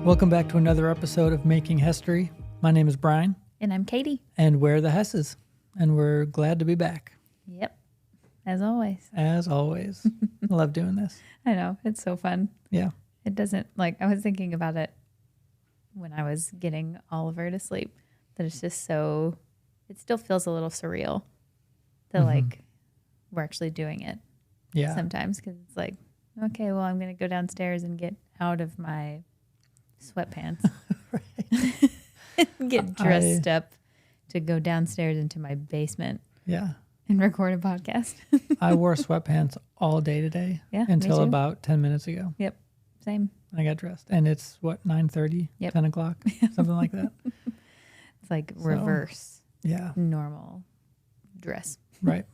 Welcome back to another episode of Making History. My name is Brian. And I'm Katie. And we're the Hesses. And we're glad to be back. Yep. As always. As always. I love doing this. I know. It's so fun. Yeah. It doesn't, I was thinking about it when I was getting Oliver to sleep, that it's just so, it still feels a little surreal that we're actually doing it. Yeah. Sometimes, because it's like, okay, well, I'm going to go downstairs and get out of my sweatpants. Get dressed up to go downstairs into my basement. Yeah. And record a podcast. I wore sweatpants all day today. Yeah. Until about 10 minutes ago. Yep. Same. I got dressed. And it's 9:30, Yep. 10 o'clock, something like that. It's like reverse. Yeah. Normal dress. Right.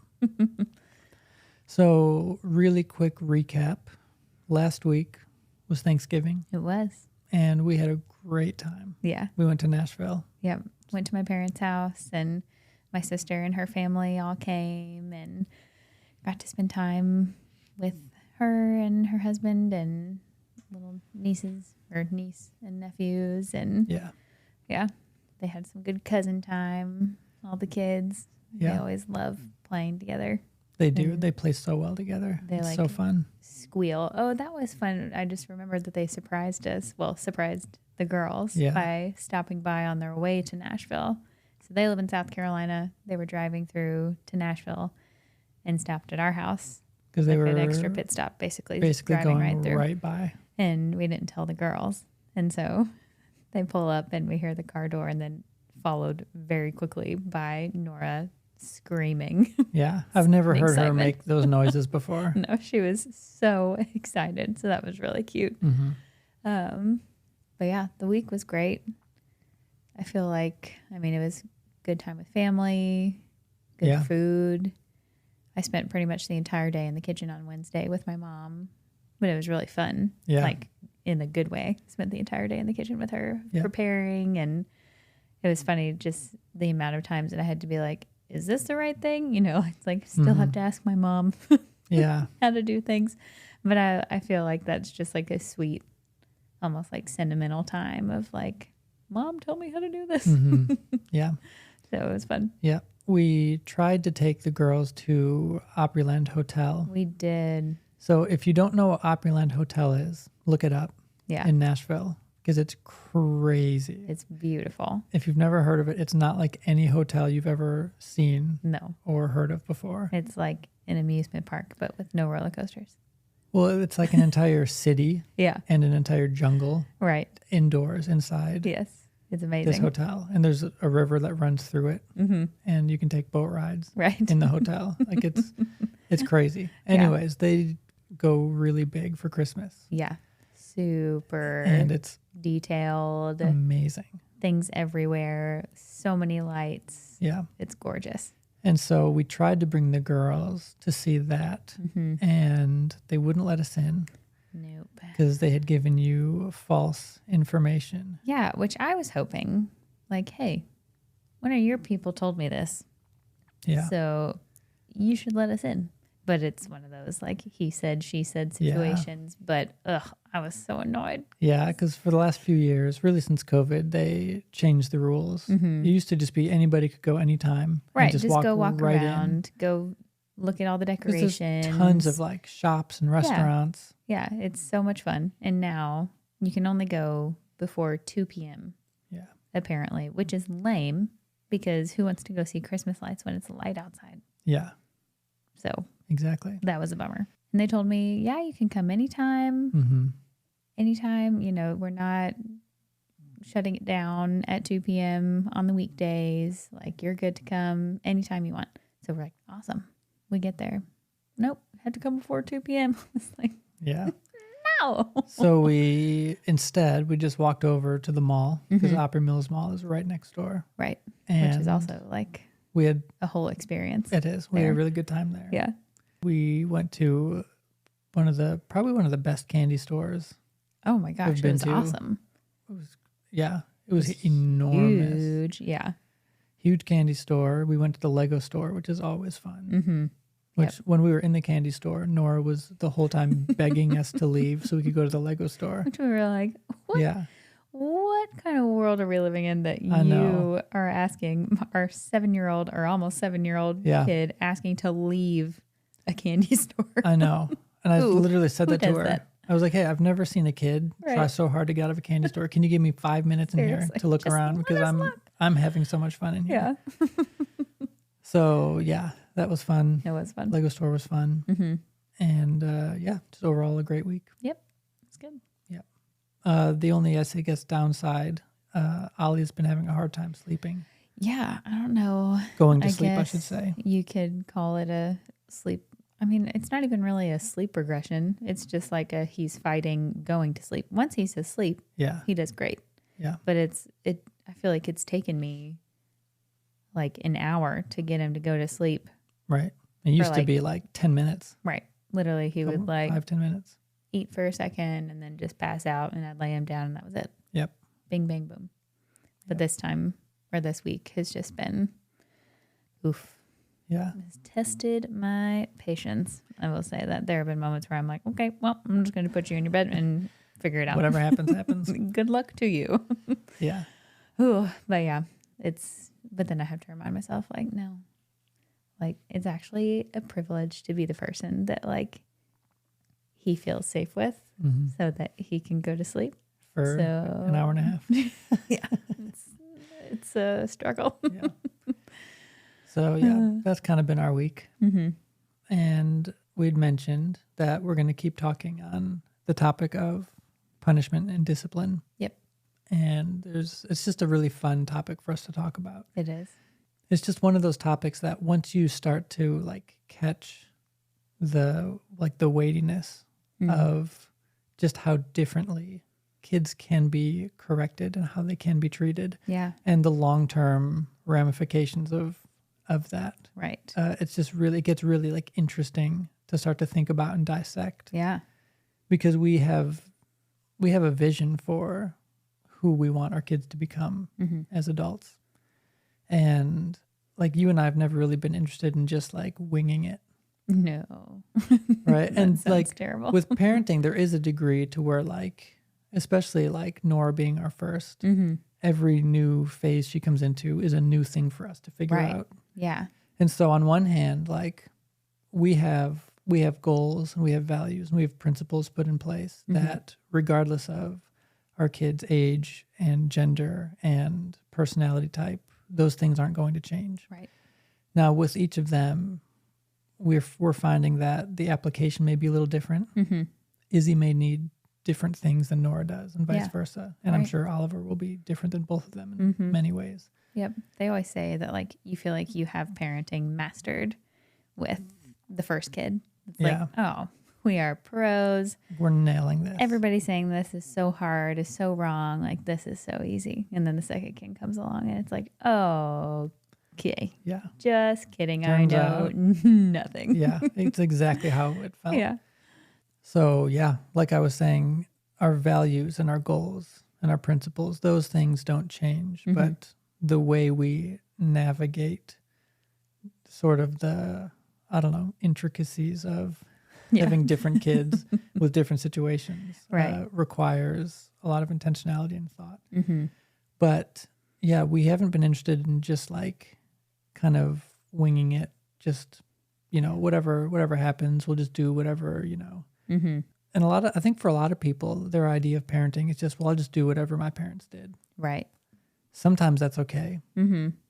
So really quick recap. Last week was Thanksgiving. It was. And we had a great time. Yeah. We went to Nashville. Yep. Went to my parents' house, and my sister and her family all came and got to spend time with her and her husband and little nieces or niece and nephews. And yeah, they had some good cousin time, all the kids. Yeah. They always love playing together. They do. They play so well together. It's so fun. Squeal. Oh, that was fun. I just remembered that they surprised us. Well, surprised the girls by stopping by on their way to Nashville. So they live in South Carolina. They were driving through to Nashville and stopped at our house. Because they were an extra pit stop, basically going driving right through. Right by. And we didn't tell the girls. And so they pull up and we hear the car door, and then followed very quickly by Nora screaming. Yeah. I've never heard her make those noises before. No, she was so excited. So that was really cute. Mm-hmm. But yeah, the week was great. I feel like, it was good time with family, good food. I spent pretty much the entire day in the kitchen on Wednesday with my mom, but it was really fun. Yeah. Like in a good way. Spent the entire day in the kitchen with her preparing, and it was funny just the amount of times that I had to be like, is this the right thing? It's like still have to ask my mom how to do things. But I feel like that's just like a sweet, almost like sentimental time of like, Mom, tell me how to do this. Mm-hmm. Yeah. So it was fun. Yeah. We tried to take the girls to Opryland Hotel. We did. So if you don't know what Opryland Hotel is, look it up in Nashville, because it's crazy. It's beautiful. If you've never heard of it, it's not like any hotel you've ever seen or heard of before. It's like an amusement park, but with no roller coasters. Well, it's like an entire city and an entire jungle indoors, inside. Yes, it's amazing. This hotel. And there's a river that runs through it. Mm-hmm. And you can take boat rides in the hotel. Like it's crazy. Anyways, they go really big for Christmas. Yeah. Super and it's detailed. Amazing. Things everywhere. So many lights. Yeah. It's gorgeous. And so we tried to bring the girls to see that, and they wouldn't let us in. Nope. Because they had given you false information. Yeah, which I was hoping, like, hey, one of your people told me this. Yeah. So you should let us in. But it's one of those, like, he said, she said situations. But, I was so annoyed. Yeah, because for the last few years, really since COVID, they changed the rules. Mm-hmm. It used to just be anybody could go anytime. Right, just go walk right around, go look at all the decorations. There's tons of, like, shops and restaurants. Yeah, it's so much fun. And now you can only go before 2 p.m., apparently, which is lame, because who wants to go see Christmas lights when it's light outside? Yeah. So... Exactly. That was a bummer. And they told me, you can come anytime. Mm-hmm. Anytime, we're not shutting it down at 2 p.m. on the weekdays. Like, you're good to come anytime you want. So we're like, awesome. We get there. Nope. Had to come before 2 p.m. It's like, no. So we just walked over to the mall, because Opry Mills Mall is right next door. Right. Which is also like we had a whole experience. It is. We had a really good time there. Yeah. We went to probably one of the best candy stores. Oh my gosh, it was awesome. It was enormous. Huge, yeah. Huge candy store. We went to the Lego store, which is always fun. Mm-hmm. Which, when we were in the candy store, Nora was the whole time begging us to leave so we could go to the Lego store. Which we were like, what? Yeah. what kind of world are we living in that you are asking our 7-year-old or almost 7-year-old kid asking to leave a candy store? I know. And I literally said that to her. That? I was like, hey, I've never seen a kid try so hard to get out of a candy store. Can you give me 5 minutes in here to look around? Because I'm having so much fun in here. Yeah. So, yeah, that was fun. It was fun. Lego store was fun. Mm-hmm. And, just overall a great week. Yep. It's good. Yep. The only, I guess, downside, Ollie's been having a hard time sleeping. Yeah, I don't know. Going to sleep, I should say. You could call it a sleep. I mean, it's not even really a sleep regression. It's just like he's fighting going to sleep. Once he's asleep, he does great. Yeah. But I feel like it's taken me like an hour to get him to go to sleep. Right. It used to be like 10 minutes. Right. Literally, he would 5-10 minutes. Eat for a second and then just pass out, and I'd lay him down and that was it. Yep. Bing, bang, boom. But this time, or this week, has just been oof. Yeah. It's tested my patience. I will say that there have been moments where I'm like, okay, well, I'm just going to put you in your bed and figure it out. Whatever happens, happens. Good luck to you. Yeah. Ooh, but yeah, but then I have to remind myself, like, no, like, it's actually a privilege to be the person that, like, he feels safe with so that he can go to sleep. For an hour and a half. Yeah. It's a struggle. Yeah. So, yeah, that's kind of been our week. Mm-hmm. And we'd mentioned that we're going to keep talking on the topic of punishment and discipline. Yep. And it's just a really fun topic for us to talk about. It is. It's just one of those topics that once you start to like catch the weightiness of just how differently kids can be corrected and how they can be treated. Yeah. And the long-term ramifications of that. Right. It gets really like interesting to start to think about and dissect. Yeah. Because we have a vision for who we want our kids to become as adults. And like you and I have never really been interested in just like winging it. No. Right. And like terrible. with parenting, there is a degree to where like, especially like Nora being our first, every new phase she comes into is a new thing for us to figure out. Yeah. And so on one hand, like we have goals and we have values and we have principles put in place that regardless of our kids' age and gender and personality type, those things aren't going to change. Right. Now with each of them, we're finding that the application may be a little different. Izzy may need different things than Nora does and vice versa. And I'm sure Oliver will be different than both of them in many ways. Yep. They always say that like you feel like you have parenting mastered with the first kid. It's like, oh, we are pros. We're nailing this. Everybody's saying this is so hard, is so wrong. Like this is so easy. And then the second kid comes along and it's like, oh, okay. Yeah. Just kidding. Turns I know nothing. Yeah. It's exactly how it felt. Yeah. So, yeah, like I was saying, our values and our goals and our principles, those things don't change. But the way we navigate sort of the, I don't know, intricacies of having different kids with different situations requires a lot of intentionality and thought. But, yeah, we haven't been interested in just like kind of winging it, just, whatever happens, we'll just do whatever, And I think for a lot of people, their idea of parenting is just, well, I'll just do whatever my parents did. Right. Sometimes that's okay.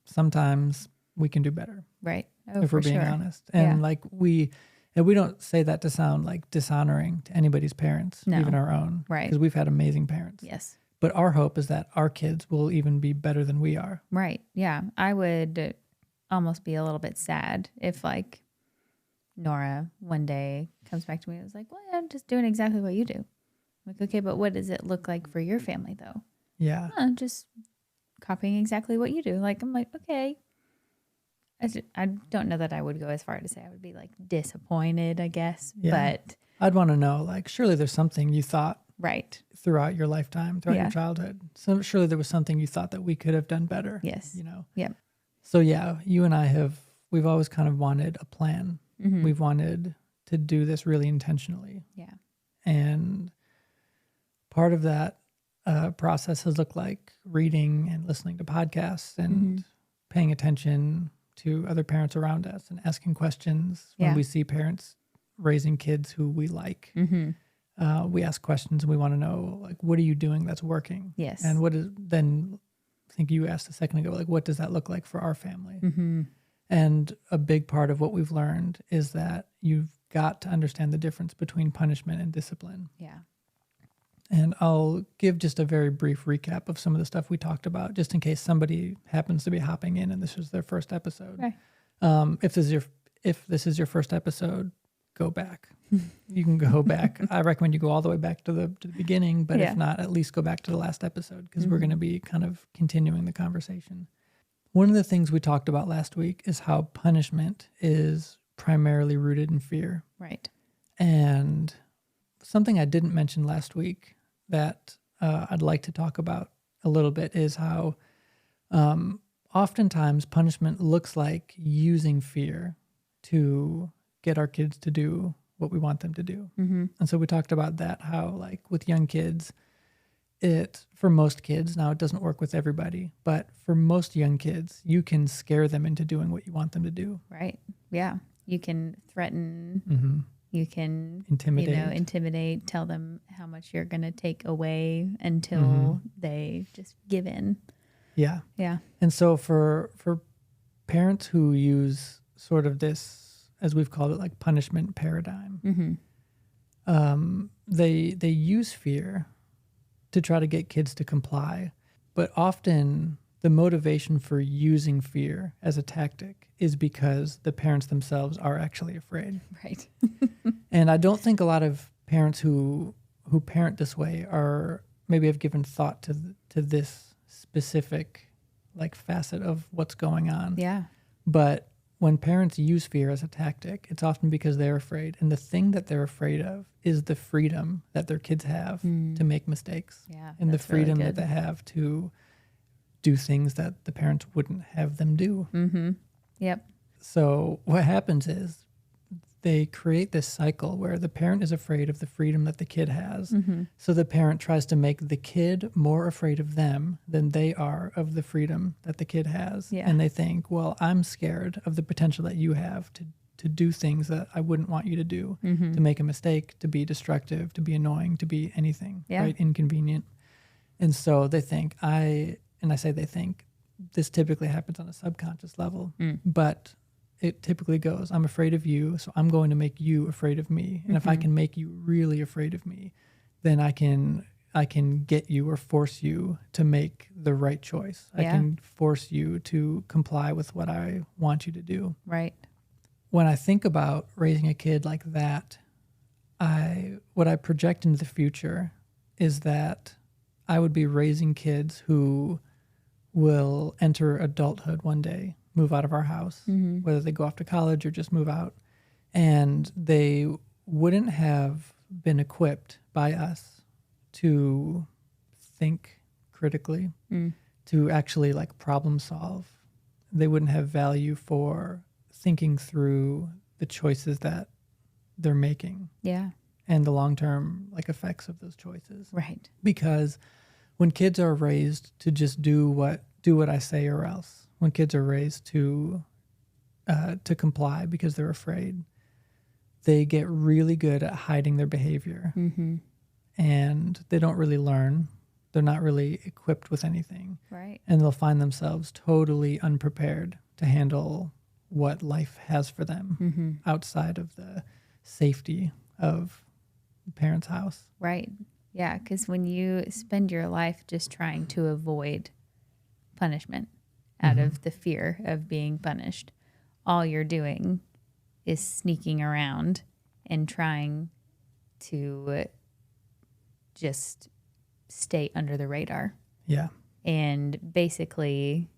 Sometimes we can do better. Right. If we're being honest. And like we don't say that to sound like dishonoring to anybody's parents, even our own. Right. Because we've had amazing parents. Yes. But our hope is that our kids will even be better than we are. Right. Yeah. I would almost be a little bit sad if like Nora one day comes back to me and was like, well, I'm just doing exactly what you do. I'm like, okay, but what does it look like for your family though? Yeah. Just copying exactly what you do. Like, I'm like, okay. I don't know that I would go as far to say I would be like disappointed, I guess. Yeah. But I'd want to know, like, surely there's something you thought throughout your lifetime, throughout your childhood. So surely there was something you thought that we could have done better. Yes. Yep. So yeah, you and I we've always kind of wanted a plan. We've wanted to do this really intentionally. Yeah. And part of that process has looked like reading and listening to podcasts and paying attention to other parents around us and asking questions when we see parents raising kids who we like. We ask questions and we want to know, like, what are you doing that's working? Yes. And what is then, I think you asked a second ago, like, what does that look like for our family? And a big part of what we've learned is that you've got to understand the difference between punishment and discipline. Yeah. And I'll give just a very brief recap of some of the stuff we talked about, just in case somebody happens to be hopping in and this is their first episode. Okay. If this is your first episode, go back. You can go back. I recommend you go all the way back to the beginning, but if not, at least go back to the last episode because we're going to be kind of continuing the conversation. One of the things we talked about last week is how punishment is primarily rooted in fear. Right. And something I didn't mention last week that I'd like to talk about a little bit is how oftentimes punishment looks like using fear to get our kids to do what we want them to do. And so we talked about that, how like with young kids, for most kids, now it doesn't work with everybody, but for most young kids, you can scare them into doing what you want them to do. Right. Yeah. You can threaten, you can intimidate, tell them how much you're going to take away until they just give in. Yeah. Yeah. And so for parents who use sort of this, as we've called it, like punishment paradigm, they use fear to try to get kids to comply. But often the motivation for using fear as a tactic is because the parents themselves are actually afraid. Right. And I don't think a lot of parents who parent this way are maybe have given thought to this specific like facet of what's going on. Yeah. But when parents use fear as a tactic, it's often because they're afraid. And the thing that they're afraid of is the freedom that their kids have to make mistakes. Yeah. And the freedom really that they have to do things that the parents wouldn't have them do. Yep. So what happens is they create this cycle where the parent is afraid of the freedom that the kid has. So the parent tries to make the kid more afraid of them than they are of the freedom that the kid has. Yeah. And they think, well, I'm scared of the potential that you have to do things that I wouldn't want you to do, to make a mistake, to be destructive, to be annoying, to be anything, right? Inconvenient. And so they think, I say they think, this typically happens on a subconscious level, but it typically goes, I'm afraid of you, so I'm going to make you afraid of me. And if I can make you really afraid of me, then I can get you or force you to make the right choice. I can force you to comply with what I want you to do. Right. When I think about raising a kid like that, what I project into the future is that I would be raising kids who will enter adulthood one day, move out of our house, whether they go off to college or just move out. And they wouldn't have been equipped by us to think critically, to actually like problem solve. They wouldn't have value for thinking through the choices that they're making. Yeah. And the long-term like effects of those choices. Right. Because when kids are raised to just do what I say or else, when kids are raised to comply because they're afraid, they get really good at hiding their behavior. And they don't really learn. They're not really equipped with anything. Right. And they'll find themselves totally unprepared to handle what life has for them outside of the safety of the parents' house. Right. Yeah, because when you spend your life just trying to avoid punishment out of the fear of being punished, all you're doing is sneaking around and trying to just stay under the radar. Yeah. And basically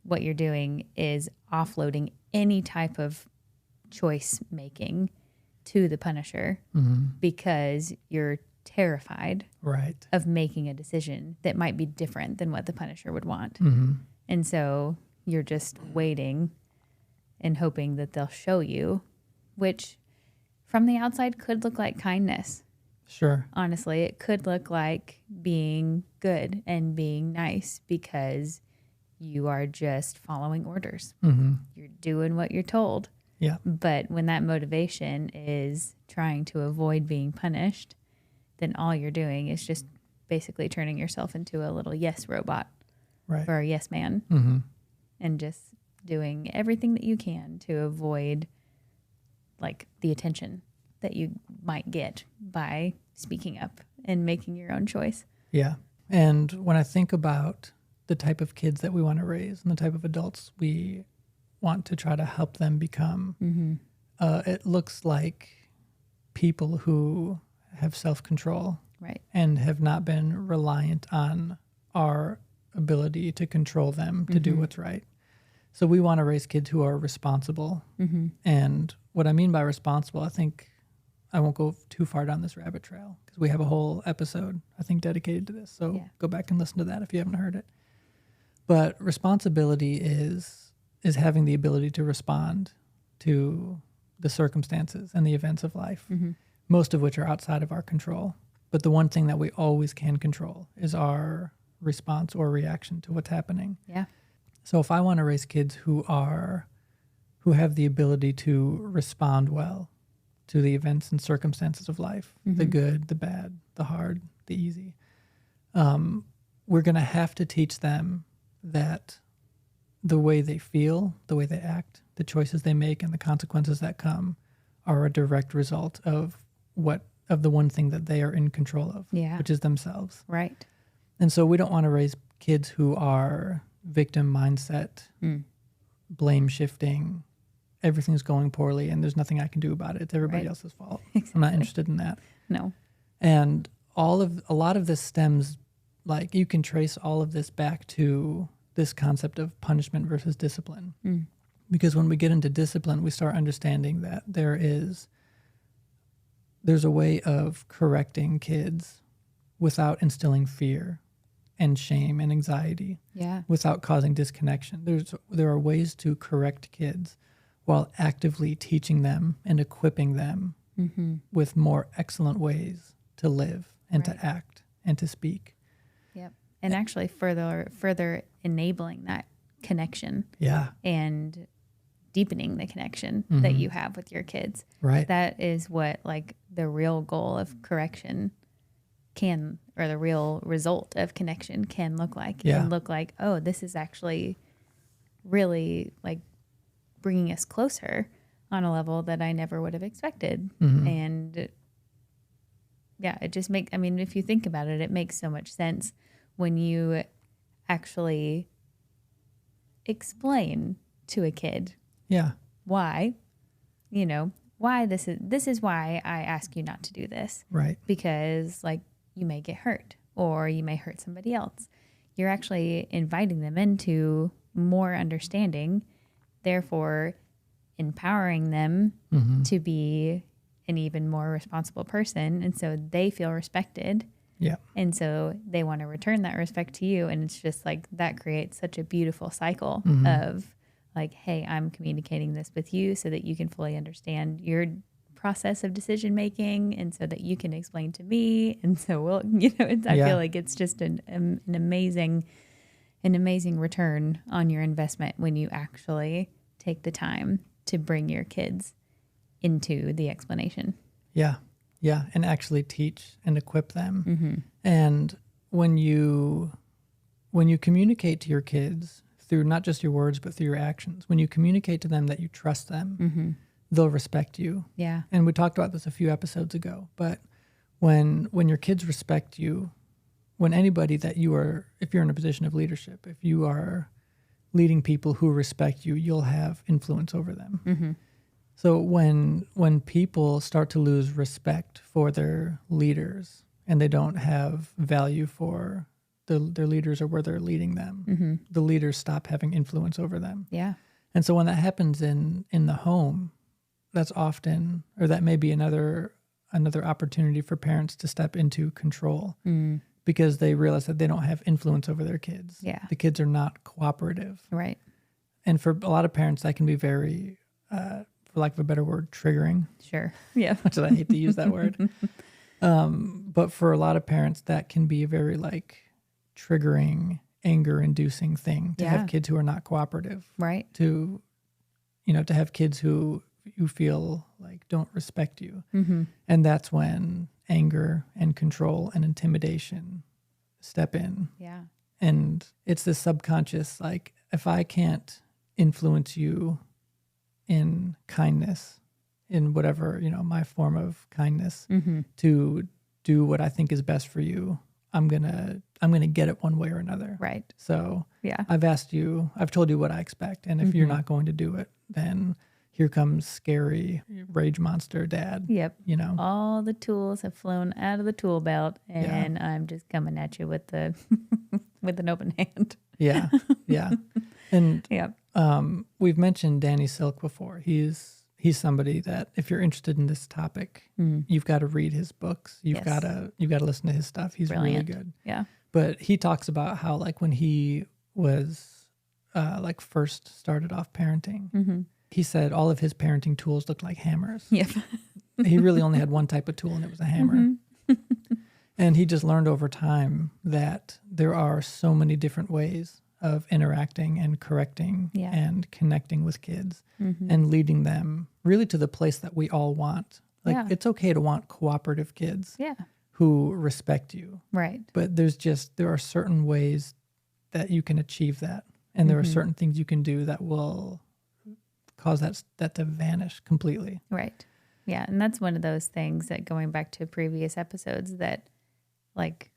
what you're doing is offloading any type of choice making to the punisher because you're terrified of making a decision that might be different than what the punisher would want. And so you're just waiting and hoping that they'll show you, which from the outside could look like kindness. Sure. Honestly, it could look like being good and being nice because you are just following orders. Mm-hmm. You're doing what you're told. Yeah. But when that motivation is trying to avoid being punished, then all you're doing is just basically turning yourself into a little yes robot Right. or a yes man, Mm-hmm. and just doing everything that you can to avoid like the attention that you might get by speaking up and making your own choice. Yeah. And when I think about the type of kids that we want to raise and the type of adults we want to try to help them become, it looks like people who have self-control, Right. and have not been reliant on our ability to control them to do what's right. So we want to raise kids who are responsible. And what I mean by responsible, I think I won't go too far down this rabbit trail because we have a whole episode, I think, dedicated to this. So go back and listen to that if you haven't heard it. But responsibility is having the ability to respond to the circumstances and the events of life, most of which are outside of our control. But the one thing that we always can control is our response or reaction to what's happening. Yeah. So if I want to raise kids who have the ability to respond well to the events and circumstances of life, the good, the bad, the hard, the easy, we're going to have to teach them that the way they feel, the way they act, the choices they make, and the consequences that come are a direct result of the one thing that they are in control of, which is themselves. Right. And so we don't want to raise kids who are victim mindset, blame shifting, everything's going poorly and there's nothing I can do about it. It's everybody else's fault. Exactly. I'm not interested in that. No. And a lot of this stems, like you can trace all of this back to this concept of punishment versus discipline. Because when we get into discipline, we start understanding that there's a way of correcting kids without instilling fear and shame and anxiety, without causing disconnection. There are ways to correct kids while actively teaching them and equipping them with more excellent ways to live and to act and to speak. Yep. And actually further enabling that connection. Yeah. And deepening the connection that you have with your kids. Right. That is what like the real goal of correction can, or the real result of connection can look like. Yeah. And look like, oh, this is actually really like bringing us closer on a level that I never would have expected. And yeah, it just if you think about it, it makes so much sense when you actually explain to a kid why this is why I ask you not to do this. Right. Because like you may get hurt or you may hurt somebody else. You're actually inviting them into more understanding, therefore empowering them to be an even more responsible person. And so they feel respected. Yeah. And so they want to return that respect to you. And it's just like that creates such a beautiful cycle of like, hey, I'm communicating this with you so that you can fully understand your process of decision making, and so that you can explain to me. And so we'll, I feel like it's just an amazing return on your investment when you actually take the time to bring your kids into the explanation. Yeah. Yeah. And actually teach and equip them. And when you communicate to your kids through not just your words, but through your actions, when you communicate to them that you trust them, they'll respect you. Yeah. And we talked about this a few episodes ago, but when your kids respect you, when anybody that if you're in a position of leadership, if you are leading people who respect you, you'll have influence over them. So when people start to lose respect for their leaders and they don't have value for their leaders or where they're leading them, the leaders stop having influence over them. Yeah. And so when that happens in the home, that's often, or that may be another opportunity for parents to step into control because they realize that they don't have influence over their kids. Yeah. The kids are not cooperative. Right. And for a lot of parents, that can be very, for lack of a better word, triggering. Sure. Yeah. Much as I hate to use that word. But for a lot of parents, that can be a very like triggering, anger-inducing thing to have kids who are not cooperative. Right. To, to have kids who you feel like don't respect you. Mm-hmm. And that's when anger and control and intimidation step in. Yeah. And it's this subconscious, like, if I can't influence you in kindness, in whatever, my form of kindness, to do what I think is best for you, I'm gonna get it one way or another. Right. So Yeah. I've told you what I expect. And if you're not going to do it, then here comes scary rage monster dad. Yep. All the tools have flown out of the tool belt, and I'm just coming at you with the with an open hand. Yeah. Yeah. And Yep. We've mentioned Danny Silk before. He's somebody that if you're interested in this topic, you've got to read his books. You've got to listen to his stuff. He's Brilliant. really good. Yeah. But he talks about how like when he was like first started off parenting, he said all of his parenting tools looked like hammers. Yep. He really only had one type of tool, and it was a hammer. And he just learned over time that there are so many different ways of interacting and correcting and connecting with kids and leading them really to the place that we all want. Like it's okay to want cooperative kids who respect you. Right. But there are certain ways that you can achieve that. And there are certain things you can do that will cause that to vanish completely. Right. Yeah. And that's one of those things that, going back to previous episodes, that like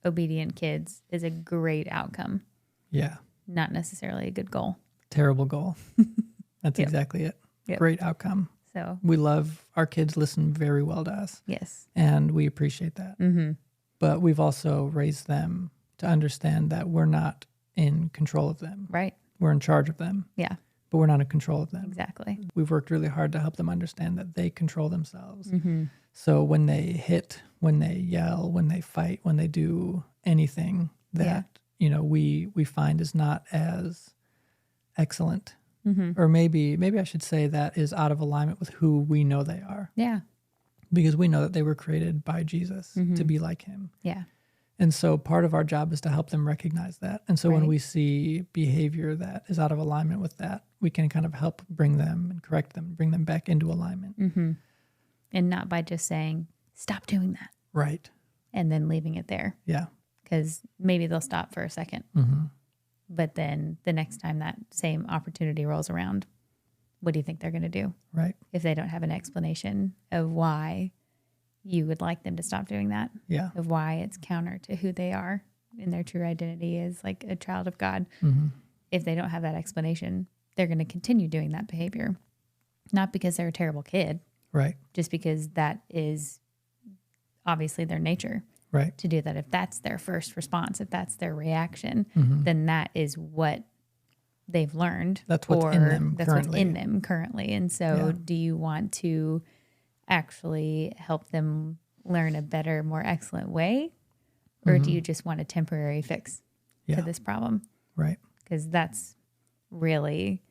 obedient kids is a great outcome. Yeah. Not necessarily a good goal. Terrible goal. That's exactly it. Yep. Great outcome. So we love our kids listen very well to us. Yes. And we appreciate that. But we've also raised them to understand that we're not in control of them. Right. We're in charge of them. Yeah. But we're not in control of them. Exactly. We've worked really hard to help them understand that they control themselves. So when they hit, when they yell, when they fight, when they do anything that, we find is not as excellent, or maybe I should say that is out of alignment with who we know they are. Yeah. Because we know that they were created by Jesus to be like him. Yeah. And so part of our job is to help them recognize that. And so when we see behavior that is out of alignment with that, we can kind of help bring them and correct them, bring them back into alignment. And not by just saying, stop doing that. Right. And then leaving it there. Yeah. Because maybe they'll stop for a second. But then the next time that same opportunity rolls around, what do you think they're going to do? Right. If they don't have an explanation of why you would like them to stop doing that. Yeah. Of why it's counter to who they are and their true identity is like a child of God. If they don't have that explanation, they're going to continue doing that behavior. Not because they're a terrible kid. Right. Just because that is obviously their nature. Right. To do that. If that's their first response, if that's their reaction, then that is what they've learned. That's what's in them That's currently. what's in them currently. And so do you want to actually help them learn a better, more excellent way? Or do you just want a temporary fix to this problem? Right. Because that's really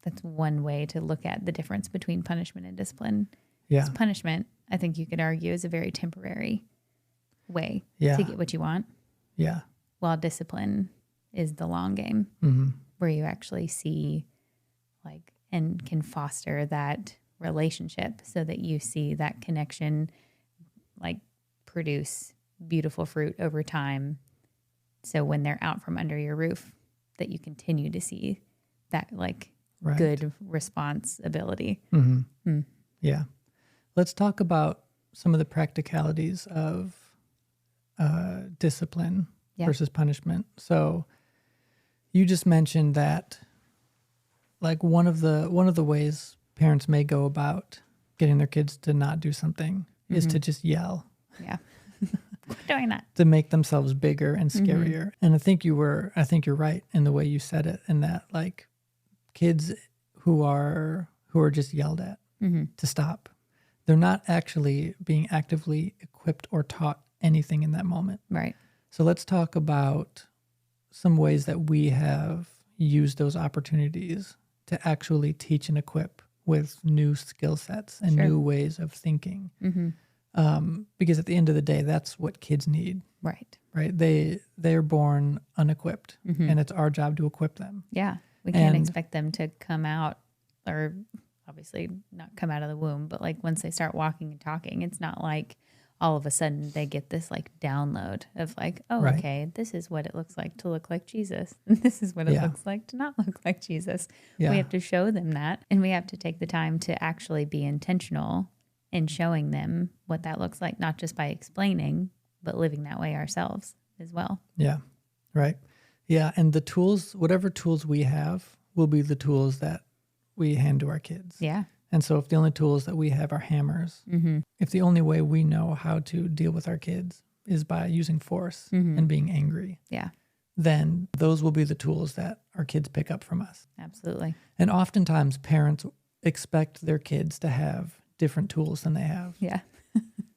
that's one way to look at the difference between punishment and discipline. Yeah. Punishment, I think you could argue, is a very temporary way Yeah. to get what you want, Yeah. while discipline is the long game, where you actually see and can foster that relationship so that you see that connection produce beautiful fruit over time. So when they're out from under your roof, that you continue to see that good responsibility. Yeah. Let's talk about some of the practicalities of discipline versus punishment. So you just mentioned that one of the ways parents may go about getting their kids to not do something is to just yell. Yeah. Quit doing that. To make themselves bigger and scarier. And I think you're right in the way you said it, in that kids who are just yelled at to stop, they're not actually being actively equipped or taught anything in that moment. Right. So let's talk about some ways that we have used those opportunities to actually teach and equip with new skill sets and new ways of thinking. Because at the end of the day, that's what kids need. Right. Right. They're born unequipped, and it's our job to equip them. Yeah. We can't expect them to come out, or obviously not come out of the womb, but like once they start walking and talking, it's not like all of a sudden they get this like download of like, oh, okay, this is what it looks like to look like Jesus. And this is what it looks like to not look like Jesus. Yeah. We have to show them that, and we have to take the time to actually be intentional in showing them what that looks like, not just by explaining, but living that way ourselves as well. Yeah. Right. Yeah. And the tools, whatever tools we have, will be the tools that we hand to our kids. Yeah. And so if the only tools that we have are hammers, if the only way we know how to deal with our kids is by using force and being angry, then those will be the tools that our kids pick up from us. Absolutely. And oftentimes parents expect their kids to have different tools than they have. Yeah.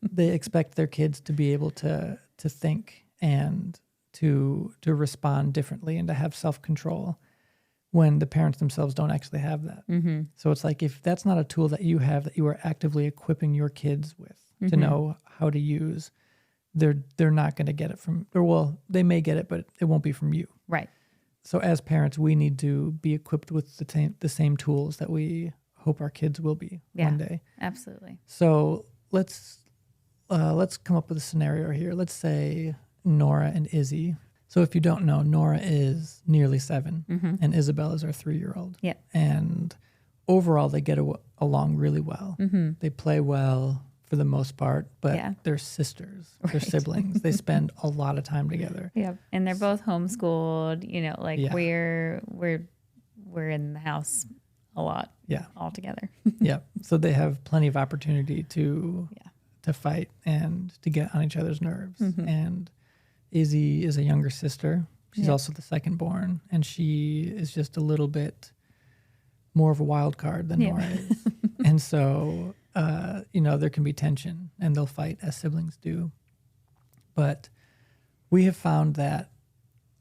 They expect their kids to be able to think and to respond differently and to have self-control, when the parents themselves don't actually have that. So it's like, if that's not a tool that you have that you are actively equipping your kids with to know how to use, they're not going to get it from, or well, they may get it, but it won't be from you. Right. So as parents, we need to be equipped with the same tools that we hope our kids will be one day. Absolutely. So let's come up with a scenario here. Let's say Nora and Izzy. So if you don't know, Nora is nearly 7 and Isabel is our 3-year-old. Yeah. And overall, they get along really well. They play well for the most part, but they're sisters, they're siblings. They spend a lot of time together. Yeah. And they're both homeschooled, we're in the house a lot all together. Yeah. So they have plenty of opportunity to fight and to get on each other's nerves. And Izzy is a younger sister. She's also the second born, and she is just a little bit more of a wild card than Nora is. And so, there can be tension, and they'll fight as siblings do. But we have found that,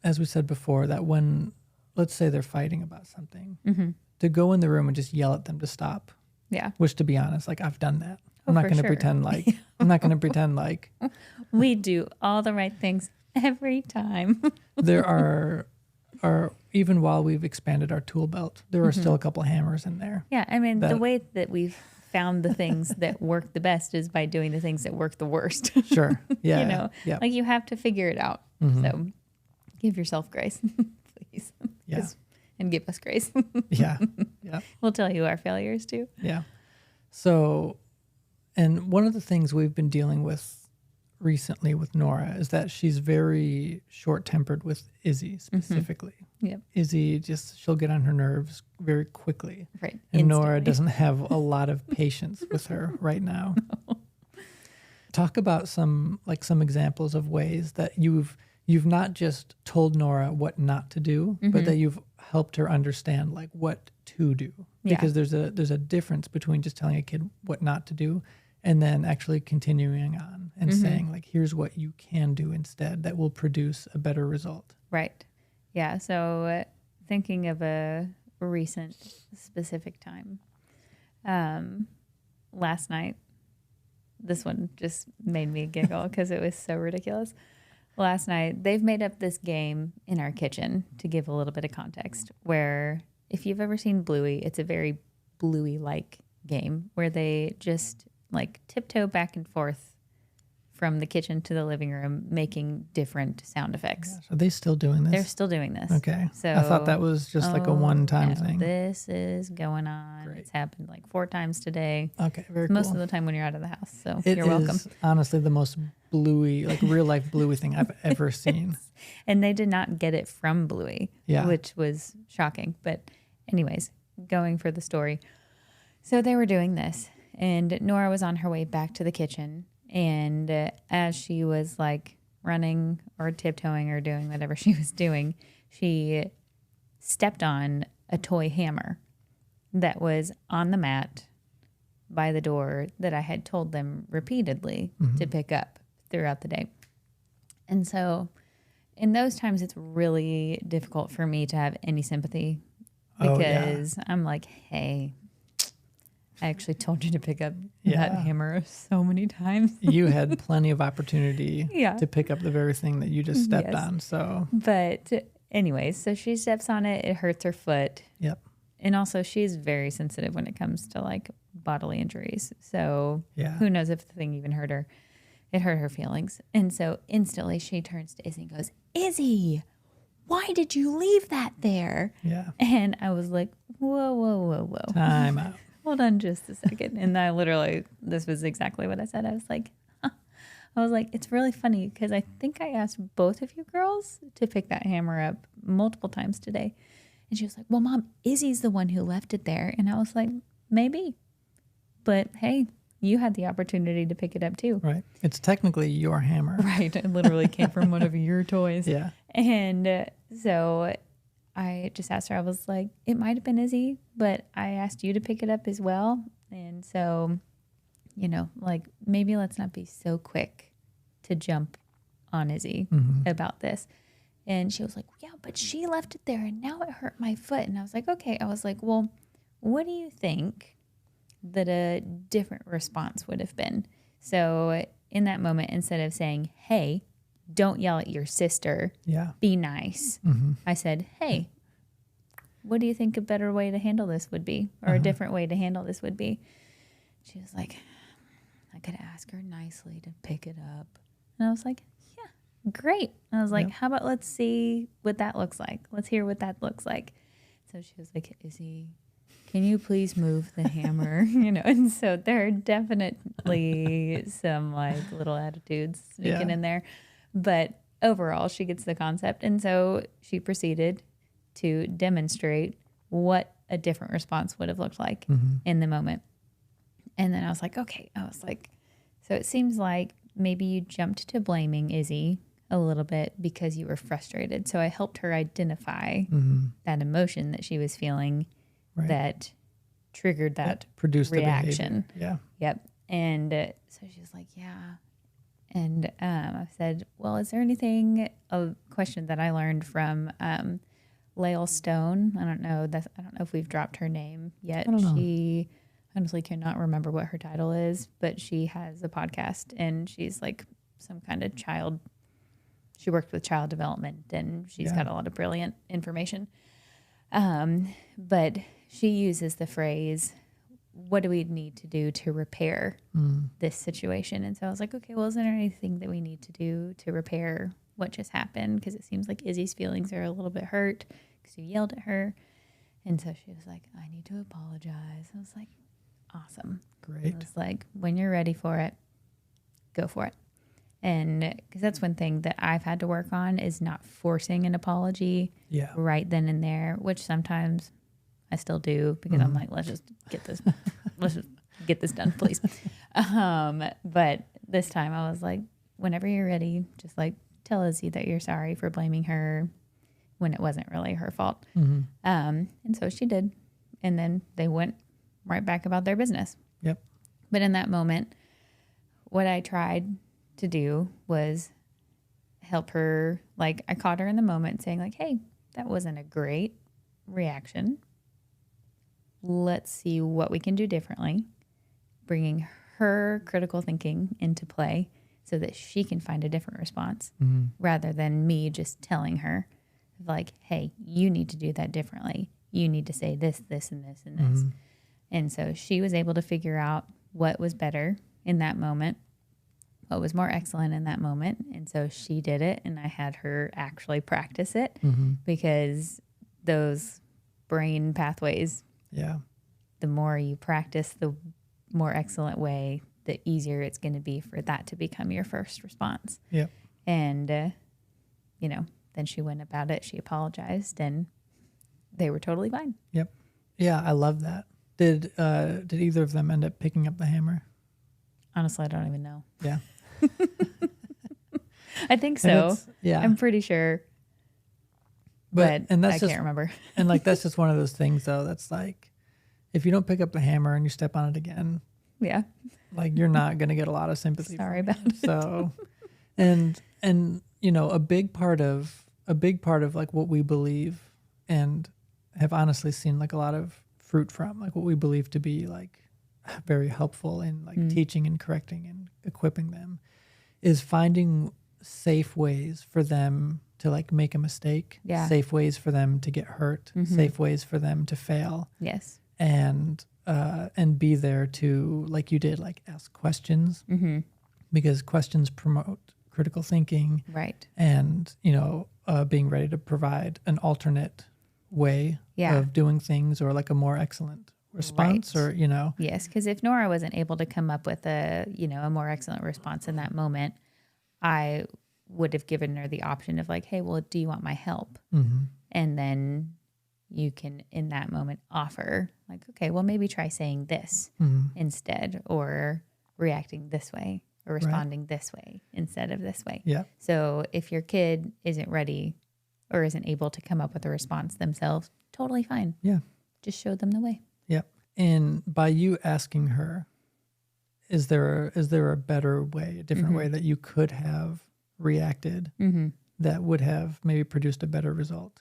as we said before, that when, let's say they're fighting about something, to go in the room and just yell at them to stop. Yeah. Which, to be honest, like, I've done that. I'm not going to pretend like, we do all the right things every time. There are even while we've expanded our tool belt, there are still a couple hammers in there. Yeah, I mean, the way that we've found the things that work the best is by doing the things that work the worst. Sure. Yeah. Like you have to figure it out. So give yourself grace, please. Yeah. And give us grace. Yeah. We'll tell you our failures too. Yeah. So, and one of the things we've been dealing with recently with Nora is that she's very short-tempered with Izzy specifically. Yep. Izzy she'll get on her nerves very quickly. Right. And Instantly. Nora doesn't have a lot of patience with her right now. No. Talk about some examples of ways that you've not just told Nora what not to do, but that you've helped her understand like what to do. Because there's a difference between just telling a kid what not to do and then actually continuing on and saying, like, here's what you can do instead that will produce a better result. Right. Yeah. So thinking of a recent specific time, last night, this one just made me giggle because it was so ridiculous. Last night, they've made up this game in our kitchen, to give a little bit of context, where if you've ever seen Bluey, it's a very Bluey-like game where they just like tiptoe back and forth from the kitchen to the living room, making different sound effects. Gosh, are they still doing this? They're still doing this. Okay. So I thought that was just like a one-time thing. This is going on. Great. It's happened like 4 times today. Okay, very cool. Most of the time when you're out of the house. So you're welcome. It is honestly the most Bluey, like real-life Bluey thing I've ever seen. And they did not get it from Bluey, which was shocking. But anyways, going for the story. So they were doing this, and Nora was on her way back to the kitchen. And as she was like running or tiptoeing or doing whatever she was doing, she stepped on a toy hammer that was on the mat by the door that I had told them repeatedly to pick up throughout the day. And so in those times, it's really difficult for me to have any sympathy because I'm like, hey, I actually told you to pick up Yeah. that hammer so many times. You had plenty of opportunity Yeah. to pick up the very thing that you just stepped Yes. on. So, But anyways, so she steps on it. It hurts her foot. yep. And also, she's very sensitive when it comes to like bodily injuries. So Yeah. who knows if the thing even hurt her? It hurt her feelings. And so instantly she turns to Izzy and goes, Izzy, why did you leave that there? Yeah. And I was like, whoa, whoa, whoa, whoa. Time out. Hold on just a second. And I literally, this was exactly what I said. I was like, it's really funny because I think I asked both of you girls to pick that hammer up multiple times today. And she was like, well, Mom, Izzy's the one who left it there. And I was like, maybe. But hey, you had the opportunity to pick it up too. Right. It's technically your hammer. Right. It literally came from one of your toys. Yeah. And so I just asked her, I was like, it might have been Izzy, but I asked you to pick it up as well. And so, like maybe let's not be so quick to jump on Izzy about this. And she was like, yeah, but she left it there and now it hurt my foot. And I was like, okay. I was like, well, what do you think that a different response would have been? So in that moment, instead of saying, hey, don't yell at your sister, Yeah. be nice, I said, hey, what do you think a better way to handle this would be, or a different way to handle this would be? She was like, I could ask her nicely to pick it up. And I was like, yeah, great. And I was like, how about let's see what that looks like. Let's hear what that looks like. So she was like, Izzy, can you please move the hammer? And so there are definitely some like little attitudes sneaking in there. But overall, she gets the concept. And so she proceeded to demonstrate what a different response would have looked like in the moment. And then I was like, okay. So it seems like maybe you jumped to blaming Izzy a little bit because you were frustrated. So I helped her identify that emotion that she was feeling that triggered that produced reaction. Yeah. Yep. And so she was like, yeah. And I said, well, is there anything, a question that I learned from Lael Stone? I don't know if we've dropped her name yet. I don't know. She honestly cannot remember what her title is, but she has a podcast and she's like some kind of she worked with child development and she's got a lot of brilliant information. But she uses the phrase, what do we need to do to repair this situation? And so I was like, okay, well, is there anything that we need to do to repair what just happened? Because it seems like Izzy's feelings are a little bit hurt because you yelled at her. And so she was like, I need to apologize. I was like, awesome. Great. I was like, when you're ready for it, go for it. And because that's one thing that I've had to work on is not forcing an apology right then and there, which sometimes I still do because I'm like, let's just get this done, please. But this time I was like, whenever you're ready, just like tell Izzy that you're sorry for blaming her when it wasn't really her fault. And so she did. And then they went right back about their business. Yep. But in that moment, what I tried to do was help her. Like I caught her in the moment saying like, hey, that wasn't a great reaction. Let's see what we can do differently, bringing her critical thinking into play so that she can find a different response rather than me just telling her like, hey, you need to do that differently. You need to say this, this, and this, and this. And so she was able to figure out what was better in that moment, what was more excellent in that moment. And so she did it, and I had her actually practice it because those brain pathways, the more you practice, the more excellent way, the easier it's going to be for that to become your first response. Yep. And, then she went about it. She apologized, and they were totally fine. Yep. Yeah, I love that. Did either of them end up picking up the hammer? Honestly, I don't even know. Yeah. I think so. Yeah. I'm pretty sure. But I can't remember. And like, that's just one of those things though. That's like, if you don't pick up the hammer and you step on it again, yeah, like you're not going to get a lot of sympathy. Sorry about it. So, and a big part of like what we believe and have honestly seen like a lot of fruit from, like what we believe to be like very helpful in like teaching and correcting and equipping them, is finding safe ways for them to like make a mistake, safe ways for them to get hurt, safe ways for them to fail. Yes. And be there to, like you did, like ask questions, because questions promote critical thinking. Right. And, being ready to provide an alternate way of doing things, or like a more excellent response, or. Yes, because if Nora wasn't able to come up with a more excellent response in that moment, I would have given her the option of like, hey, well, do you want my help? And then you can, in that moment, offer like, okay, well, maybe try saying this instead, or reacting this way, or responding this way instead of this way. Yeah. So if your kid isn't ready or isn't able to come up with a response themselves, totally fine. Yeah. Just show them the way. Yeah. And by you asking her, is there a better way, a different way that you could have reacted that would have maybe produced a better result?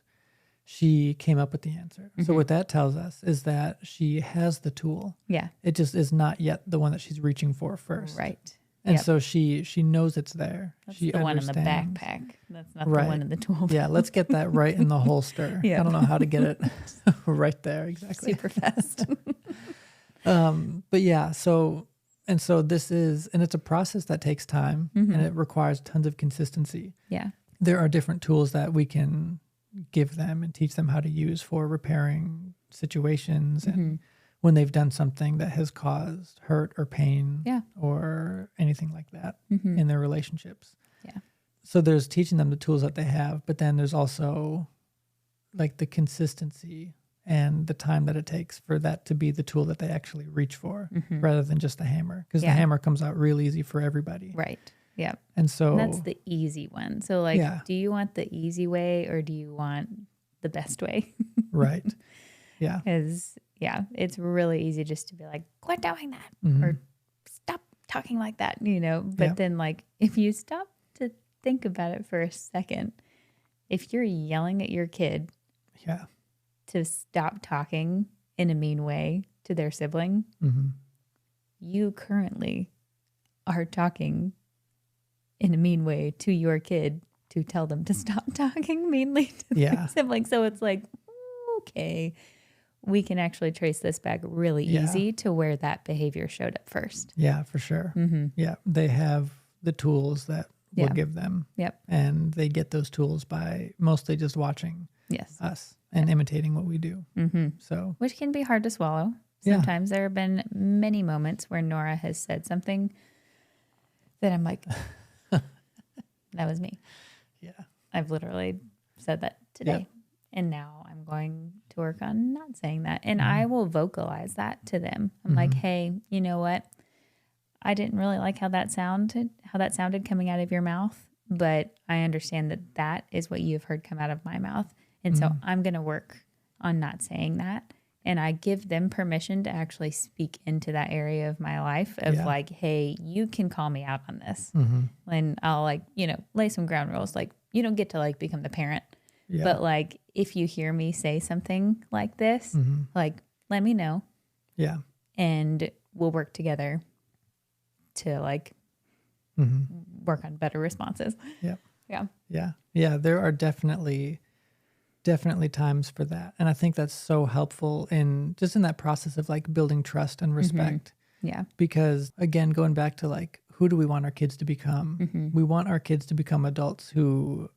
She came up with the answer. So what that tells us is that she has the tool. Yeah. It just is not yet the one that she's reaching for first. Right. And so she knows it's there. That's she the one in the understands. backpack. That's not the one in the tool. Yeah, let's get that right in the holster. I don't know how to get it right there exactly. Super fast. But yeah, so this is, and it's a process that takes time, and it requires tons of consistency. Yeah. There are different tools that we can give them and teach them how to use for repairing situations and when they've done something that has caused hurt or pain or anything like that in their relationships. Yeah. So there's teaching them the tools that they have, but then there's also like the consistency and the time that it takes for that to be the tool that they actually reach for rather than just the hammer, because the hammer comes out real easy for everybody. Right. Yeah. And so that's the easy one. So like, do you want the easy way or do you want the best way? Right. Yeah. Because it's really easy just to be like, quit doing that or stop talking like that, but then like, if you stop to think about it for a second, if you're yelling at your kid to stop talking in a mean way to their sibling, you currently are talking in a mean way to your kid to tell them to stop talking meanly to their sibling. So it's like, okay, we can actually trace this back really easy to where that behavior showed up first. Yeah, for sure. Yeah, they have the tools that we'll give them. Yep. And they get those tools by mostly just watching us and imitating what we do. So, which can be hard to swallow. Sometimes there have been many moments where Nora has said something that I'm like, that was me. Yeah. I've literally said that today. And now I'm going to work on not saying that. And I will vocalize that to them. I'm like, hey, you know what? I didn't really like how that sounded coming out of your mouth, but I understand that that is what you've heard come out of my mouth. And so I'm going to work on not saying that. And I give them permission to actually speak into that area of my life of like, hey, you can call me out on this. And I'll like, lay some ground rules. Like, you don't get to like become the parent. Yeah. But like, if you hear me say something like this, like, let me know. Yeah. And we'll work together to like work on better responses. Yeah. Yeah. Yeah. Yeah. There are definitely times for that. And I think that's so helpful in that process of like building trust and respect. Yeah. Because again, going back to like, who do we want our kids to become? We want our kids to become adults who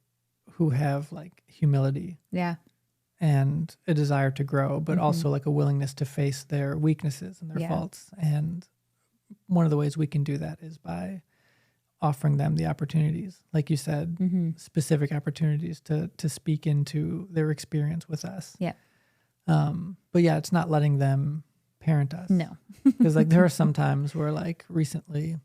have like humility. Yeah. And a desire to grow, but also like a willingness to face their weaknesses and their faults. And one of the ways we can do that is by offering them the opportunities, like you said, specific opportunities to speak into their experience with us. Yeah. But yeah, it's not letting them parent us. No. Because like there are some times where like recently,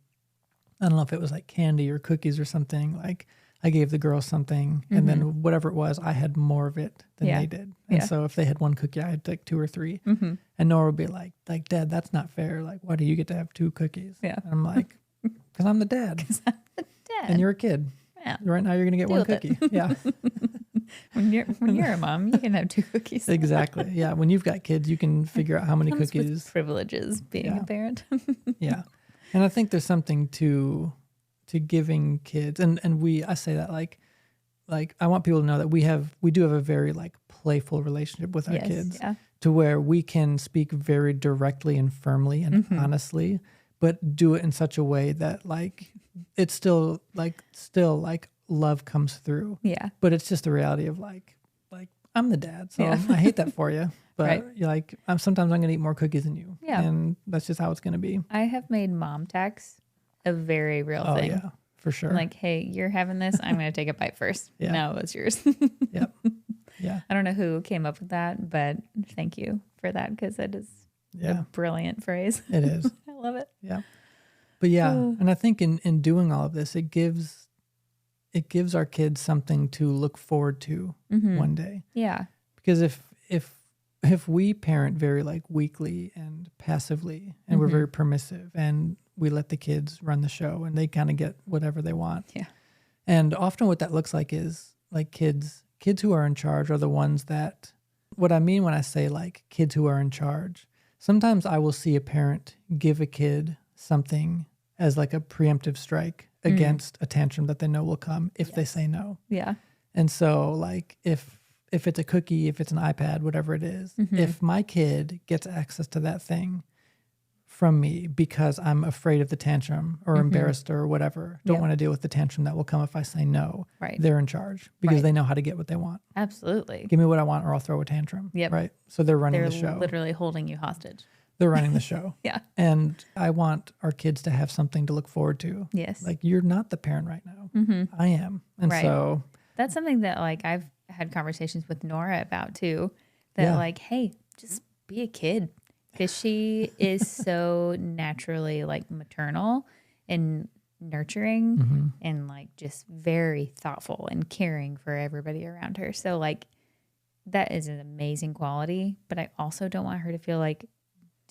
I don't know if it was like candy or cookies or something, like I gave the girls something and then whatever it was, I had more of it than they did. And so if they had one cookie, I had like 2 or 3. And Nora would be like, Dad, that's not fair. Like, why do you get to have 2 cookies? Yeah. And I'm like, because I'm the dad. Because I'm the dad. And you're a kid. Yeah. Right now you're going to get one cookie. Yeah. When you're a mom, you can have 2 cookies. Exactly. Yeah. When you've got kids, you can figure out how many Comes cookies. with privileges being a parent. Yeah. And I think there's something to giving kids, and I say that like I want people to know that we do have a very like playful relationship with our kids, to where we can speak very directly and firmly and honestly, but do it in such a way that like it's still like love comes through. Yeah. But it's just the reality of like I'm the dad, so I hate that for you. But you're like, sometimes I'm going to eat more cookies than you. Yeah. And that's just how it's going to be. I have made mom tax a very real thing. Yeah, for sure. Like, hey, you're having this. I'm going to take a bite first. Yeah. Now it's yours. Yep. Yeah. I don't know who came up with that, but thank you for that, because that is a brilliant phrase. It is. I love it. Yeah. But yeah, and I think in doing all of this, it gives our kids something to look forward to one day. Yeah. Because if we parent very like weakly and passively, and we're very permissive, and we let the kids run the show and they kind of get whatever they want. Yeah. And often what that looks like is like kids who are in charge are the ones that, what I mean when I say like kids who are in charge, sometimes I will see a parent give a kid something as like a preemptive strike against a tantrum that they know will come if they say no. Yeah. And so like if it's a cookie, if it's an iPad, whatever it is, if my kid gets access to that thing from me because I'm afraid of the tantrum or embarrassed or whatever, don't want to deal with the tantrum that will come if I say no, they're in charge because they know how to get what they want. Absolutely. Give me what I want or I'll throw a tantrum. Yep. Right. So they're running the show. They're literally holding you hostage. They're running the show. Yeah. And I want our kids to have something to look forward to. Yes. Like, you're not the parent right now. I am. And so that's something that like I've had conversations with Nora about too, that like, hey, just be a kid, because she is so naturally like maternal and nurturing and like just very thoughtful and caring for everybody around her. So like that is an amazing quality, but I also don't want her to feel like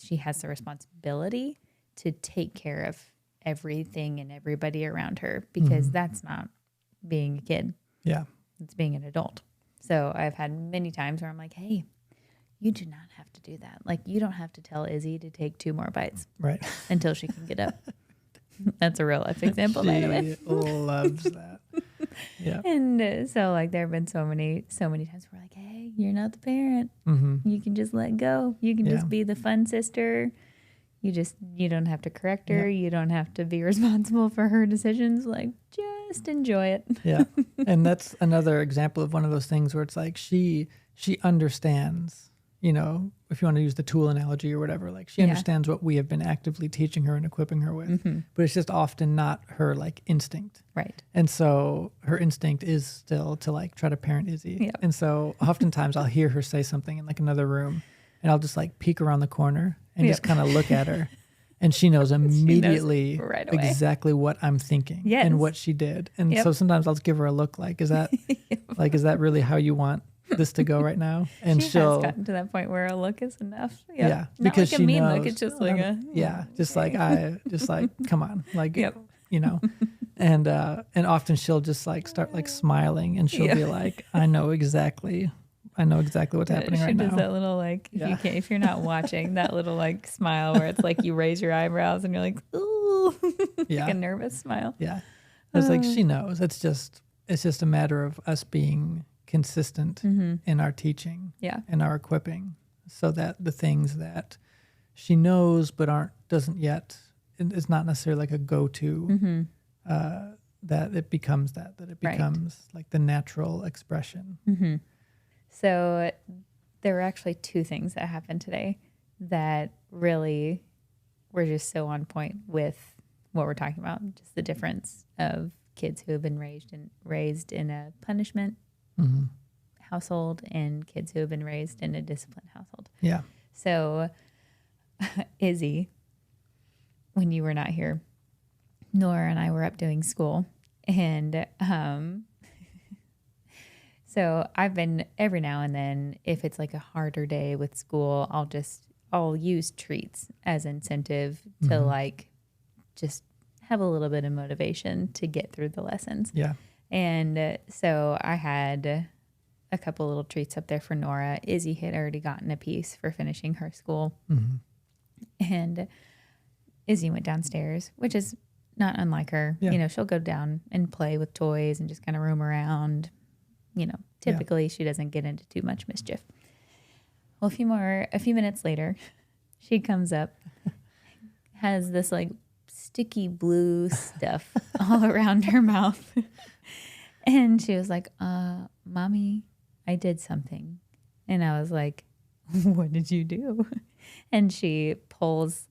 she has the responsibility to take care of everything and everybody around her, because that's not being a kid. Yeah. It's being an adult. So I've had many times where I'm like, hey, you do not have to do that. Like, you don't have to tell Izzy to take 2 more bites until she can get up. That's a real life example, by the way. She loves that. Yeah. And so like there have been so many times where like, hey, you're not the parent. You can just let go. You can just be the fun sister. You don't have to correct her. You don't have to be responsible for her decisions. Like, just enjoy it. Yeah. And that's another example of one of those things where it's like she understands, you know, if you want to use the tool analogy or whatever, like she understands what we have been actively teaching her and equipping her with, but it's just often not her like instinct. Right. And so her instinct is still to like try to parent Izzy. Yep. And so oftentimes I'll hear her say something in like another room, and I'll just like peek around the corner and just kind of look at her. And she knows immediately right away exactly what I'm thinking and what she did. And so sometimes I'll just give her a look like, is that like, is that really how you want this to go right now? And she has gotten to that point where a look is enough. Yeah. Not Because like she a mean knows, look. It's just like a, just like, come on, like, you know, and often she'll just like start like smiling, and she'll be like, I know exactly what's happening right now. She does that little like, if you're not watching, that little like smile where it's like you raise your eyebrows and you're like, ooh, like a nervous smile. Yeah. It's like she knows. It's just a matter of us being consistent in our teaching and our equipping, so that the things that she knows but doesn't yet, is not necessarily like a go-to, that it becomes like the natural expression. So there were actually 2 things that happened today that really were just so on point with what we're talking about. Just the difference of kids who have been raised in a punishment household and kids who have been raised in a disciplined household. Yeah. So Izzy, when you were not here, Nora and I were up doing school, and so I've been, every now and then, if it's like a harder day with school, I'll use treats as incentive to like just have a little bit of motivation to get through the lessons. Yeah. And so I had a couple little treats up there for Nora. Izzy had already gotten a piece for finishing her school. And Izzy went downstairs, which is not unlike her. Yeah. You know, she'll go down and play with toys and just kind of roam around. You know, typically she doesn't get into too much mischief. Well, a few minutes later, she comes up, has this like sticky blue stuff all around her mouth. And she was like, Mommy, I did something. And I was like, what did you do? And she pulls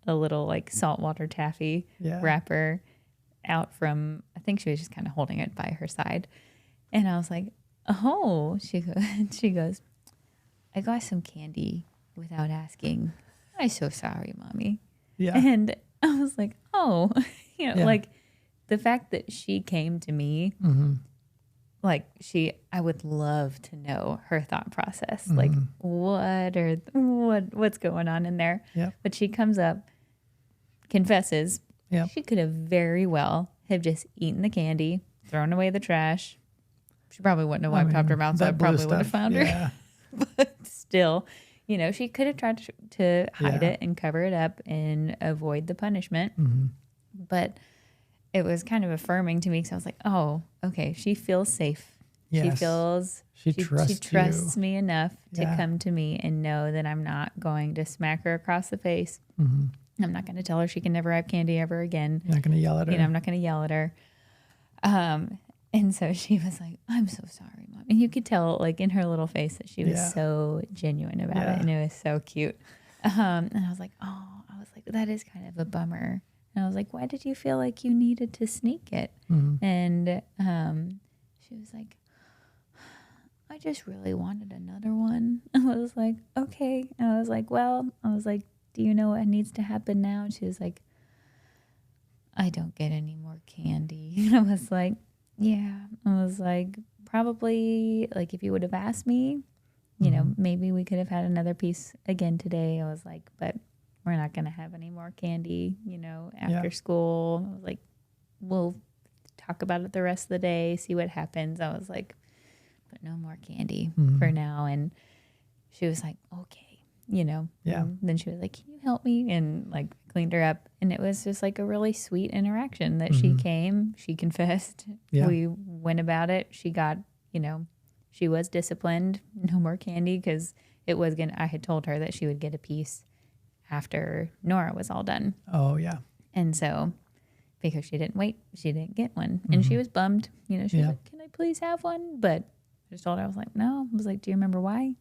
a little like saltwater taffy wrapper out from, I think she was just kind of holding it by her side. And I was like, oh, she goes, I got some candy without asking. I'm so sorry, Mommy. Yeah. And I was like, oh, like the fact that she came to me, like I would love to know her thought process. Like what's going on in there? Yeah. But she comes up, confesses. Yeah. She could have very well have just eaten the candy, thrown away the trash. She probably wouldn't have wiped up her mouth, so I probably would have found her. But still, she could have tried to hide it and cover it up and avoid the punishment. But it was kind of affirming to me because I was like, oh, okay, she feels safe. Yes. She trusts trusts you. me enough to come to me and know that I'm not going to smack her across the face. I'm not going to tell her she can never have candy ever again. You're not going to yell at her. I'm not going to yell at her. And so she was like, I'm so sorry, Mom. And you could tell, like, in her little face that she was so genuine about it. And it was so cute. And I was like, that is kind of a bummer. And I was like, why did you feel like you needed to sneak it? And she was like, I just really wanted another one. I was like, okay. And I was like, do you know what needs to happen now? And she was like, I don't get any more candy. And I was like, yeah. I was like, probably, like, if you would have asked me, maybe we could have had another piece again today. I was like, but we're not going to have any more candy, after school. I was like, we'll talk about it the rest of the day, see what happens. I was like, but no more candy for now. And she was like, okay. And then she was like, can you help me? And like cleaned her up. And it was just like a really sweet interaction that she came, she confessed. We went about it. She got, she was disciplined, no more candy because I had told her that she would get a piece after Nora was all done. Oh yeah. And so because she didn't wait, she didn't get one. And she was bummed, she was like, can I please have one? But I just told her, I was like, no. I was like, do you remember why?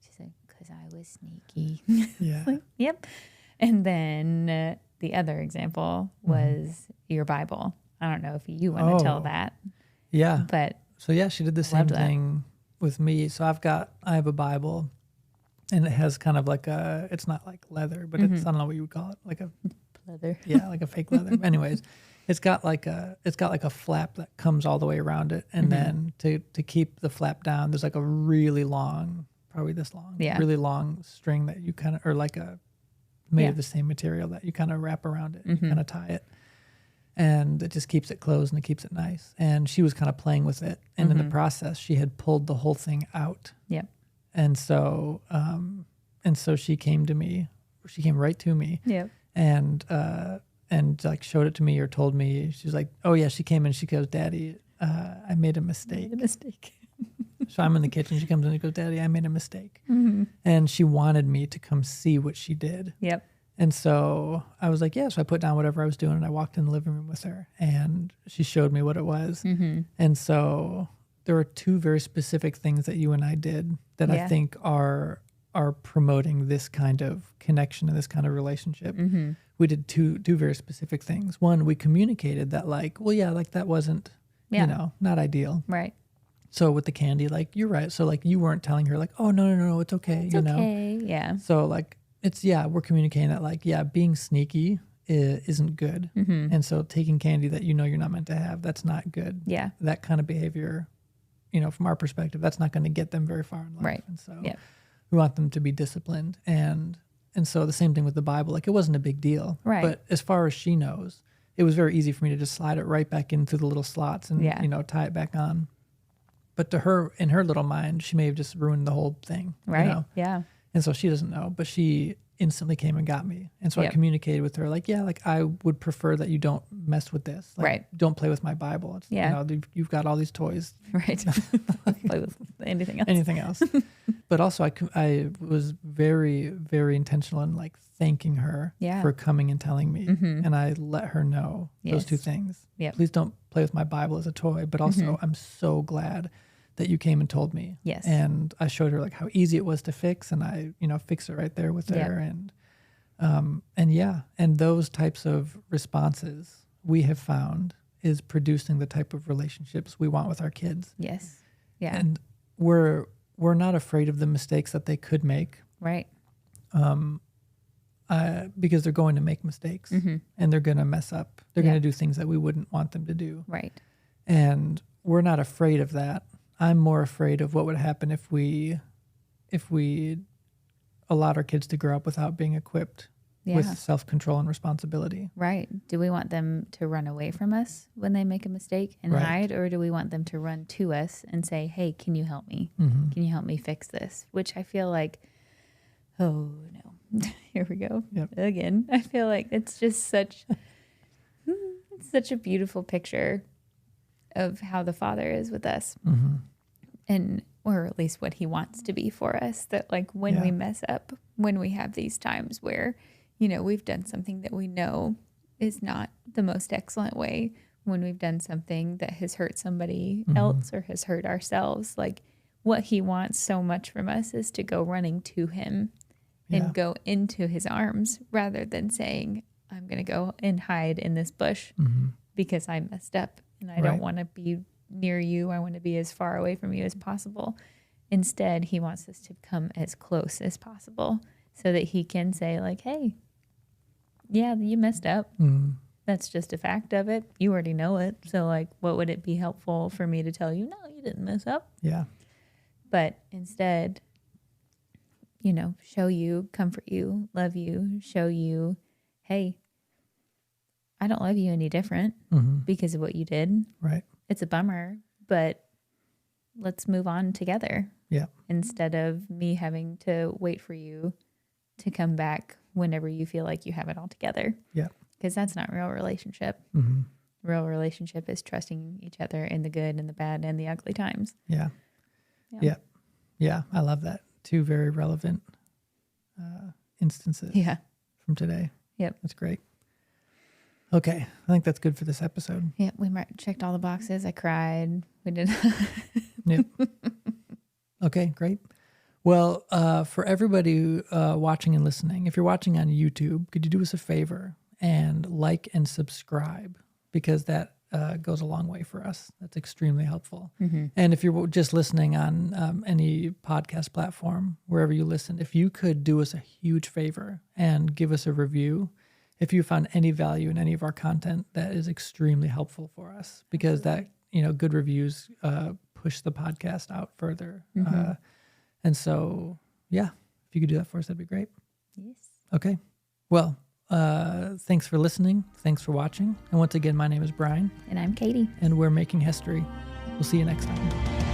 She said, because I was sneaky. Yeah. Like, yep. And then the other example was your Bible. I don't know if you want to tell that. Yeah. But so yeah, she did the same thing with me. So I have a Bible and it has kind of like it's not like leather, but it's, I don't know what you would call it. Like a leather. Yeah. Like a fake leather. Anyways, it's got like a flap that comes all the way around it. And then to keep the flap down, there's like a really long, probably this long, really long string that you kind of, or like made of the same material that you kind of wrap around it and kind of tie it. And it just keeps it closed and it keeps it nice. And she was kind of playing with it. And in the process, she had pulled the whole thing out. Yep. And so she came to me, she came right to me. Yep. And like showed it to me or told me, she was like, oh yeah, she came in, she goes, Daddy, I made a mistake. So I'm in the kitchen. She comes in and goes, Daddy, I made a mistake. And she wanted me to come see what she did. Yep. And so I was like, yeah. So I put down whatever I was doing and I walked in the living room with her and she showed me what it was. And so there were two very specific things that you and I did that I think are promoting this kind of connection and this kind of relationship. We did two very specific things. One, we communicated that like, well, yeah, like that wasn't, not ideal. Right. So with the candy, like, you're right. So like you weren't telling her like, oh, no, it's okay. It's okay. Yeah. So like, we're communicating that like, being sneaky isn't good. And so taking candy that you're not meant to have, that's not good. Yeah. That kind of behavior, from our perspective, that's not going to get them very far in life. Right. And so we want them to be disciplined. And so the same thing with the Bible, like it wasn't a big deal. Right. But as far as she knows, it was very easy for me to just slide it right back in through the little slots and, tie it back on. but to her, in her little mind, she may have just ruined the whole thing. Right. You know? Yeah. And so she doesn't know, but she instantly came and got me. And so I communicated with her like, yeah, like I would prefer that you don't mess with this. Like, right. Don't play with my Bible. It's, you know, you've got all these toys. Right. Play with anything else. Anything else. But also I was very, very intentional in like thanking her for coming and telling me. And I let her know those two things. Please don't play with my Bible as a toy, but also I'm so glad that you came and told me. Yes. And I showed her like how easy it was to fix, and I, fixed it right there with her. And those types of responses we have found is producing the type of relationships we want with our kids. Yes. Yeah. And we're not afraid of the mistakes that they could make. Right. Because they're going to make mistakes and they're going to mess up. They're going to do things that we wouldn't want them to do. Right. And we're not afraid of that. I'm more afraid of what would happen if we allowed our kids to grow up without being equipped with self-control and responsibility. Right. Do we want them to run away from us when they make a mistake and hide, or do we want them to run to us and say, hey, can you help me? Can you help me fix this? Which I feel like, oh no, here we go again. I feel like it's just such a beautiful picture of how the Father is with us, and or at least what he wants to be for us. That like when we mess up, when we have these times where, we've done something that we know is not the most excellent way, when we've done something that has hurt somebody else or has hurt ourselves, like what he wants so much from us is to go running to him and go into his arms, rather than saying, I'm going to go and hide in this bush because I messed up. And I don't want to be near you. I want to be as far away from you as possible. Instead, he wants us to come as close as possible so that he can say like, hey, yeah, you messed up. That's just a fact of it. You already know it. So like, what would it be helpful for me to tell you? No, you didn't mess up. Yeah. But instead, show you, comfort you, love you, show you, hey, I don't love you any different because of what you did. Right. It's a bummer, but let's move on together. Yeah. Instead of me having to wait for you to come back whenever you feel like you have it all together. Yeah. Because that's not real relationship. Real relationship is trusting each other in the good and the bad and the ugly times. Yeah. Yeah. Yeah. I love that. Two very relevant instances from today. Yep. That's great. Okay. I think that's good for this episode. Yeah. We checked all the boxes. I cried. We did. Yep. Okay. Great. Well, for everybody watching and listening, if you're watching on YouTube, could you do us a favor and like and subscribe? Because that goes a long way for us. That's extremely helpful. And if you're just listening on any podcast platform, wherever you listen, if you could do us a huge favor and give us a review, if you found any value in any of our content, that is extremely helpful for us, because that, good reviews push the podcast out further. And so, if you could do that for us, that'd be great. Yes. Okay. Well, thanks for listening. Thanks for watching. And once again, my name is Brian. And I'm Katie. And we're making history. We'll see you next time.